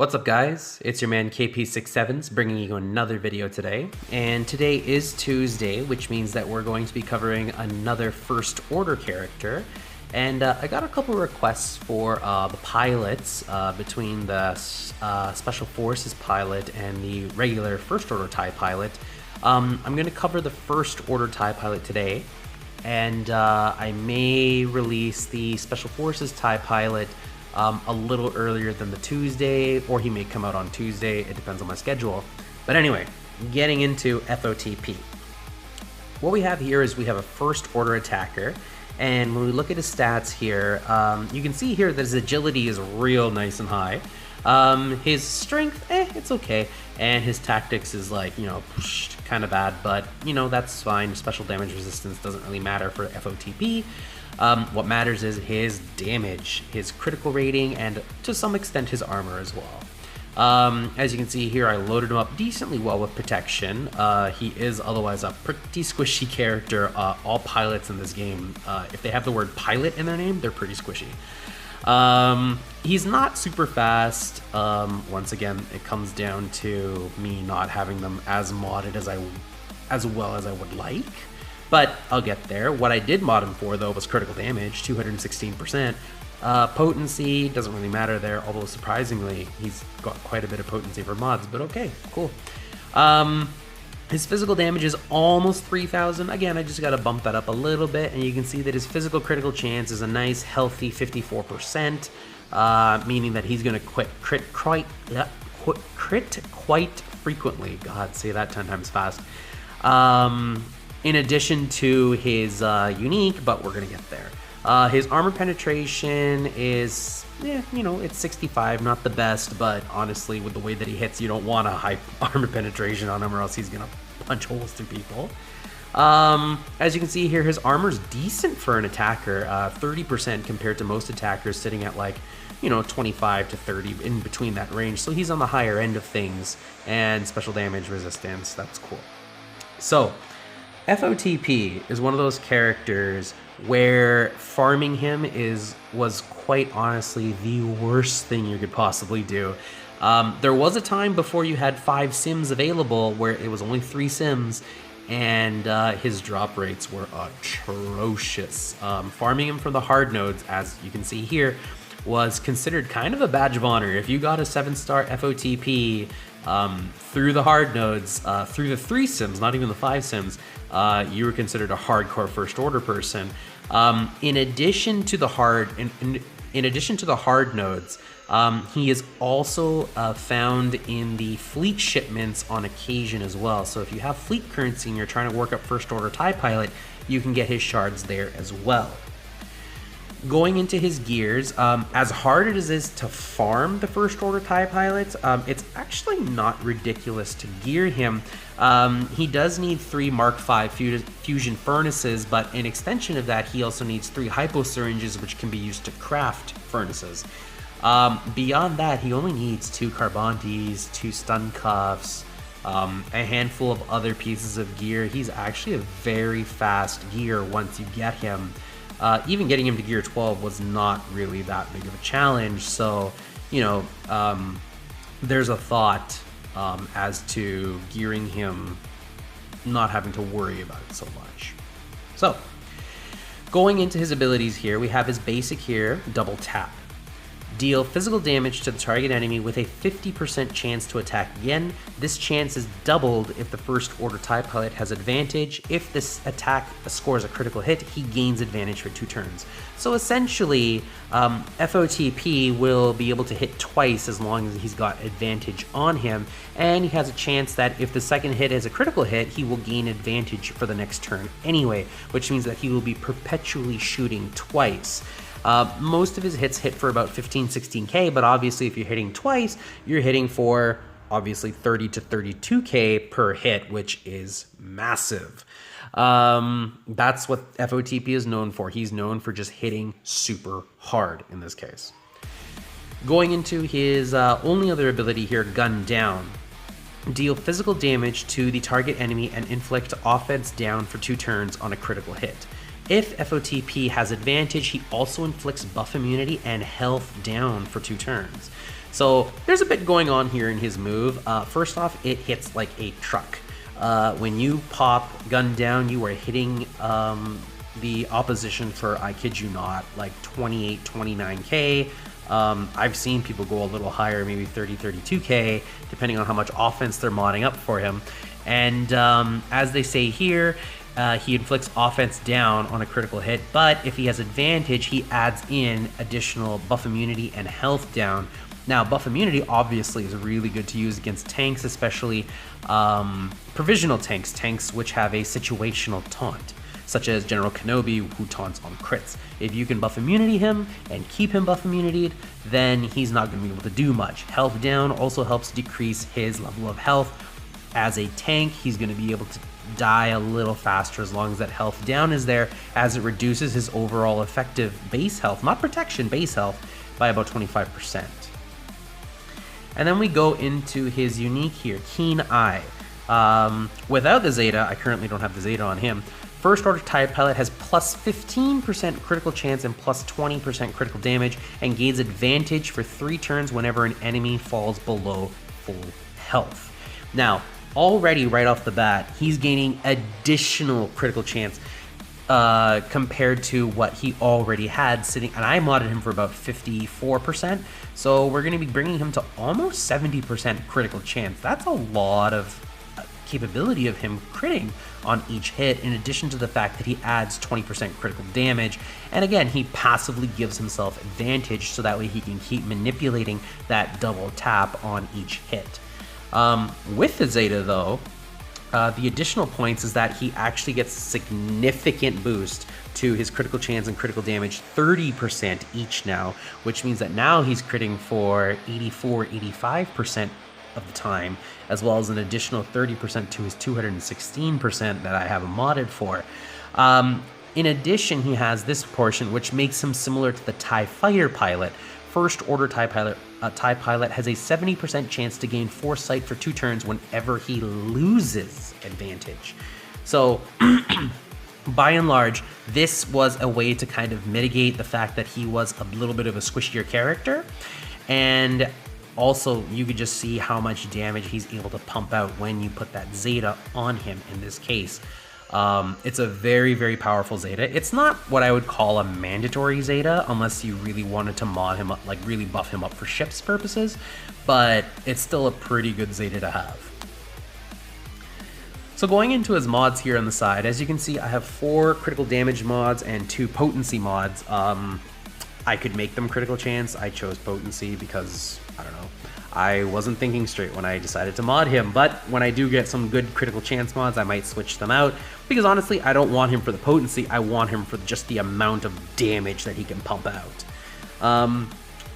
What's up guys, it's your man KP67s bringing you another video today, and today is Tuesday, which means that we're going to be covering another first order character. And I got a couple requests for the pilots between the Special Forces pilot and the regular first order TIE pilot. I'm going to cover the first order TIE pilot today, and I may release the Special Forces TIE pilot a little earlier than the Tuesday, or he may come out on Tuesday. It depends on my schedule. But anyway, getting into FOTP. What we have here is we have a first order attacker, and when we look at his stats here, you can see here that his agility is real nice and high. His strength, it's okay, and his tactics is like, kind of bad, but that's fine. Special damage resistance doesn't really matter for FOTP. What matters is his damage, his critical rating, and to some extent his armor as well. As you can see here, I loaded him up decently well with protection. He is otherwise a pretty squishy character. All pilots in this game, if they have the word pilot in their name, they're pretty squishy. He's not super fast. Once again, it comes down to me not having them as modded as well as I would like. But I'll get there. What I did mod him for, though, was critical damage, 216%. Potency doesn't really matter there, although surprisingly, he's got quite a bit of potency for mods, but okay, cool. His physical damage is almost 3,000. Again, I just got to bump that up a little bit, and you can see that his physical critical chance is a nice, healthy 54%, meaning that he's going to crit quite frequently. God, say that 10 times fast. In addition to his unique, but we're gonna get there. His armor penetration is, it's 65, not the best, but honestly, with the way that he hits, you don't want a high armor penetration on him, or else he's gonna punch holes through people. As you can see here, his armor's decent for an attacker, 30% compared to most attackers, sitting at like, 25 to 30, in between that range. So he's on the higher end of things, and special damage resistance, that's cool. So, FOTP is one of those characters where farming him was quite honestly the worst thing you could possibly do. There was a time before you had 5 sims available where it was only 3 sims, and his drop rates were atrocious. Farming him from the hard nodes, as you can see here, was considered kind of a badge of honor. If you got a 7-star FOTP through the hard nodes, through the 3 sims, not even the 5 sims, you were considered a hardcore first order person. In addition to the hard nodes, he is also found in the fleet shipments on occasion as well. So if you have fleet currency and you're trying to work up first order TIE pilot, you can get his shards there as well. Going into his gears, as hard as it is to farm the first order TIE pilots, it's actually not ridiculous to gear him. He does need 3 Mark V fusion furnaces, but in extension of that, he also needs 3 hypo syringes, which can be used to craft furnaces. Beyond that, he only needs 2 Carbontes, 2 stun cuffs, a handful of other pieces of gear. He's actually a very fast gear once you get him. Even getting him to gear 12 was not really that big of a challenge, so, there's a thought as to gearing him, not having to worry about it so much. So, going into his abilities here, we have his basic here, double tap. Deal physical damage to the target enemy with a 50% chance to attack again. This chance is doubled if the first order TIE pilot has advantage. If this attack scores a critical hit, he gains advantage for 2 turns. So essentially, FOTP will be able to hit twice as long as he's got advantage on him, and he has a chance that if the second hit is a critical hit, he will gain advantage for the next turn anyway, which means that he will be perpetually shooting twice. Most of his hits hit for about 15-16k, but obviously if you're hitting twice, you're hitting for obviously 30 to 32k per hit, which is massive. That's what FOTP is known for. He's known for just hitting super hard in this case. Going into his only other ability here, Gun Down. Deal physical damage to the target enemy and inflict offense down for 2 turns on a critical hit. If FOTP has advantage, he also inflicts buff immunity and health down for 2 turns. So there's a bit going on here in his move. First off, it hits like a truck. When you pop gun down, you are hitting the opposition for, I kid you not, like 28, 29k. I've seen people go a little higher, maybe 30, 32k, depending on how much offense they're modding up for him. And as they say here, he inflicts offense down on a critical hit, but if he has advantage, he adds in additional buff immunity and health down. Now, buff immunity obviously is really good to use against tanks, especially provisional tanks which have a situational taunt, such as General Kenobi, who taunts on crits. If you can buff immunity him and keep him buff immunitied, then he's not going to be able to do much. Health down also helps decrease his level of health. As a tank, he's going to be able to die a little faster as long as that health down is there, as it reduces his overall effective base health, not protection, base health, by about 25%. And then we go into his unique here, Keen Eye. Without the Zeta, I currently don't have the Zeta on him, First Order TIE Pilot has plus 15% critical chance and plus 20% critical damage, and gains advantage for 3 turns whenever an enemy falls below full health. Now, already right off the bat, he's gaining additional critical chance compared to what he already had sitting, and I modded him for about 54%, so we're going to be bringing him to almost 70% critical chance. That's a lot of capability of him critting on each hit, in addition to the fact that he adds 20% critical damage, and again, he passively gives himself advantage so that way he can keep manipulating that double tap on each hit. With the Zeta though, the additional points is that he actually gets a significant boost to his critical chance and critical damage, 30% each now, which means that now he's critting for 84-85% of the time, as well as an additional 30% to his 216% that I have modded for. In addition, he has this portion which makes him similar to the TIE Fighter pilot. First Order TIE Pilot has a 70% chance to gain foresight for 2 turns whenever he loses advantage. So by and large, this was a way to kind of mitigate the fact that he was a little bit of a squishier character, and also you could just see how much damage he's able to pump out when you put that Zeta on him in this case. It's a very, very powerful Zeta. It's not what I would call a mandatory Zeta unless you really wanted to mod him up, like really buff him up for ships purposes, but it's still a pretty good Zeta to have. So going into his mods here on the side, as you can see, I have 4 critical damage mods and 2 potency mods. I could make them critical chance. I chose potency because, I don't know, I wasn't thinking straight when I decided to mod him, but when I do get some good critical chance mods, I might switch them out, because honestly, I don't want him for the potency, I want him for just the amount of damage that he can pump out.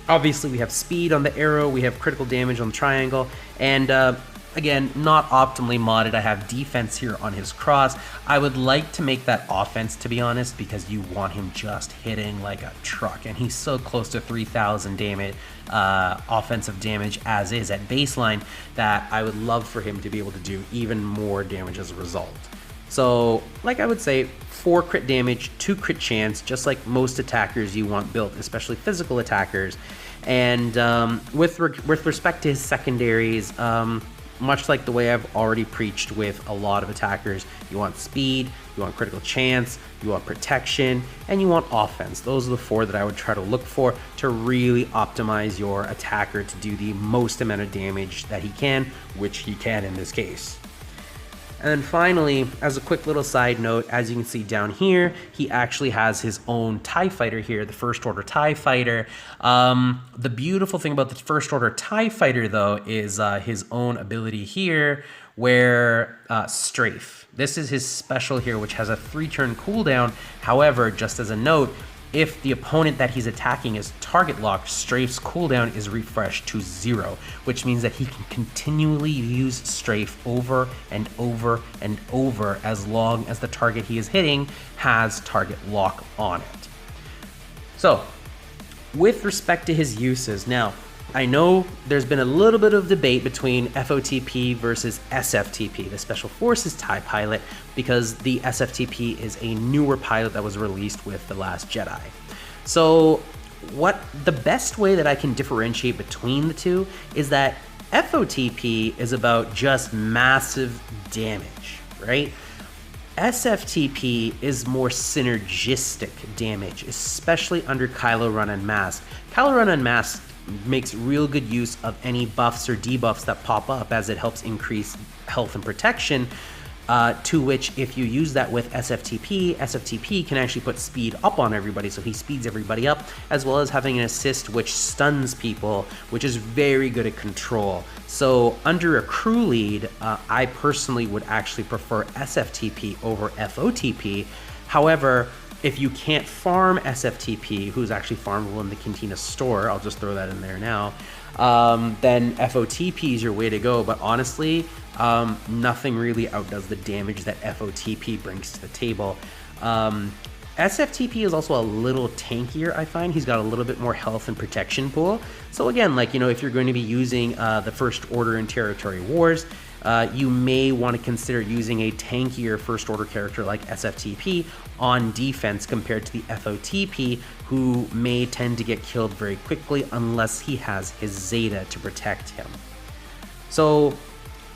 Obviously, we have speed on the arrow, we have critical damage on the triangle, and again, not optimally modded. I have defense here on his cross. I would like to make that offense, to be honest, because you want him just hitting like a truck, and he's so close to 3,000 damage, offensive damage as is at baseline, that I would love for him to be able to do even more damage as a result. So, like I would say, 4 crit damage, 2 crit chance, just like most attackers you want built, especially physical attackers. And with respect to his secondaries, much like the way I've already preached with a lot of attackers, you want speed, you want critical chance, you want protection, and you want offense. Those are the 4 that I would try to look for to really optimize your attacker to do the most amount of damage that he can, which he can in this case. And then finally, as a quick little side note, as you can see down here, he actually has his own TIE Fighter here, the First Order TIE Fighter. The beautiful thing about the First Order TIE Fighter, though, is his own ability here, where Strafe. This is his special here, which has a 3-turn cooldown. However, just as a note, if the opponent that he's attacking is target locked, Strafe's cooldown is refreshed to 0, which means that he can continually use Strafe over and over and over as long as the target he is hitting has target lock on it. So, with respect to his uses, now, I know there's been a little bit of debate between FOTP versus SFTP, the Special Forces TIE Pilot, because the SFTP is a newer pilot that was released with The Last Jedi. So what the best way that I can differentiate between the two is that FOTP is about just massive damage, right? SFTP is more synergistic damage, especially under Kylo Ren Unmasked. Kylo Ren Unmasked makes real good use of any buffs or debuffs that pop up, as it helps increase health and protection, to which if you use that with SFTP can actually put speed up on everybody, so he speeds everybody up, as well as having an assist which stuns people, which is very good at control. So under a crew lead, I personally would actually prefer SFTP over FOTP. However, if you can't farm SFTP, who's actually farmable in the Cantina store, I'll just throw that in there now, then FOTP is your way to go. But honestly, nothing really outdoes the damage that FOTP brings to the table. SFTP is also a little tankier, I find. He's got a little bit more health and protection pool. So again, like, you know, if you're going to be using the First Order in Territory Wars, you may want to consider using a tankier First Order character like SFTP on defense compared to the FOTP, who may tend to get killed very quickly unless he has his Zeta to protect him. So,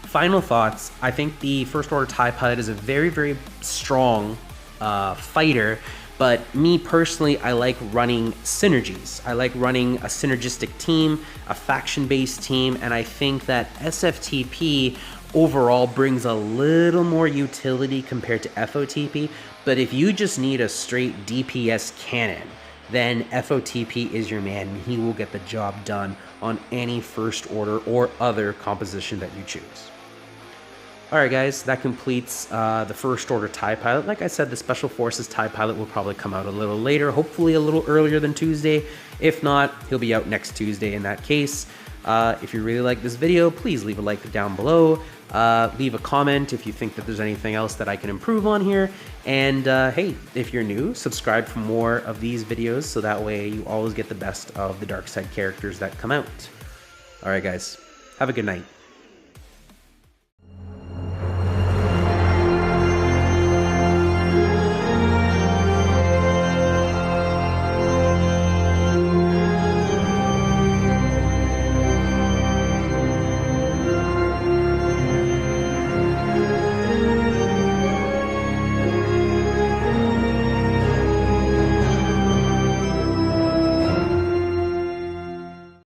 final thoughts. I think the First Order TIE Pilot is a very, very strong fighter, but me personally, I like running synergies. I like running a synergistic team, a faction-based team, and I think that SFTP overall brings a little more utility compared to FOTP, but if you just need a straight DPS cannon, then FOTP is your man, and he will get the job done on any First Order or other composition that you choose. Alright guys, that completes the First Order TIE Pilot. Like I said, the Special Forces TIE Pilot will probably come out a little later, hopefully a little earlier than Tuesday. If not, he'll be out next Tuesday in that case. If you really like this video, please leave a like down below. Leave a comment if you think that there's anything else that I can improve on here. And hey, if you're new, subscribe for more of these videos so that way you always get the best of the dark side characters that come out. Alright guys, have a good night.